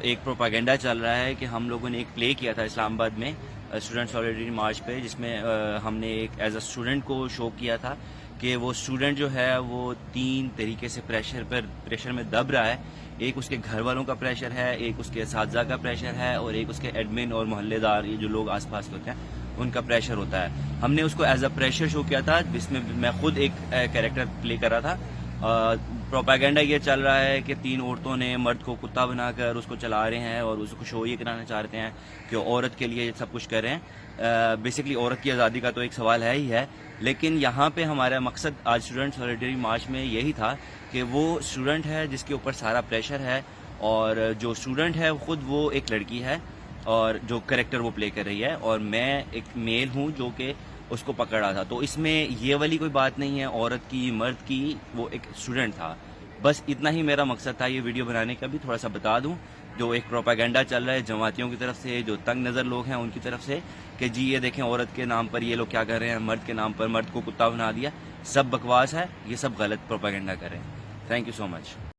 ایک پروپیگنڈا چل رہا ہے کہ ہم لوگوں نے ایک پلے کیا تھا اسلام آباد میں اسٹوڈنٹ سالیڈریٹی مارچ پہ، جس میں ہم نے ایک ایز اے اسٹوڈنٹ کو شو کیا تھا کہ وہ اسٹوڈنٹ جو ہے وہ 3 طریقے سے پریشر میں دب رہا ہے. ایک اس کے گھر والوں کا پریشر ہے، ایک اس کے اساتذہ کا پریشر ہے، اور ایک اس کے ایڈمن اور محلے دار، یہ جو لوگ آس پاس کے ہوتے ہیں ان کا پریشر ہوتا ہے. ہم نے اس کو ایز اے پریشر شو کیا تھا، جس میں میں خود ایک کیریکٹر پلے کر رہا تھا. پروپیگنڈا یہ چل رہا ہے کہ 3 عورتوں نے مرد کو کتا بنا کر اس کو چلا رہے ہیں اور اس کو شو یہ کرانا چاہتے ہیں کہ عورت کے لیے سب کچھ کر رہے ہیں. بیسکلی عورت کی آزادی کا تو ایک سوال ہے ہی ہے، لیکن یہاں پہ ہمارا مقصد آج اسٹوڈنٹ سالیڈریٹی مارچ میں یہی تھا کہ وہ اسٹوڈنٹ ہے جس کے اوپر سارا پریشر ہے، اور جو اسٹوڈنٹ ہے خود وہ ایک لڑکی ہے اور جو کریکٹر وہ پلے کر رہی ہے، اور میں ایک میل ہوں جو کہ اس کو پکڑ رہا تھا. تو اس میں یہ والی کوئی بات نہیں ہے عورت کی مرد کی، وہ ایک اسٹوڈنٹ تھا. بس اتنا ہی میرا مقصد تھا یہ ویڈیو بنانے کا. بھی تھوڑا سا بتا دوں، جو ایک پروپیگنڈا چل رہا ہے جماعتیوں کی طرف سے، جو تنگ نظر لوگ ہیں ان کی طرف سے، کہ جی یہ دیکھیں عورت کے نام پر یہ لوگ کیا کر رہے ہیں، مرد کے نام پر مرد کو کتا بنا دیا، سب بکواس ہے، یہ سب غلط پروپیگنڈا کر رہے ہیں. Thank you so much.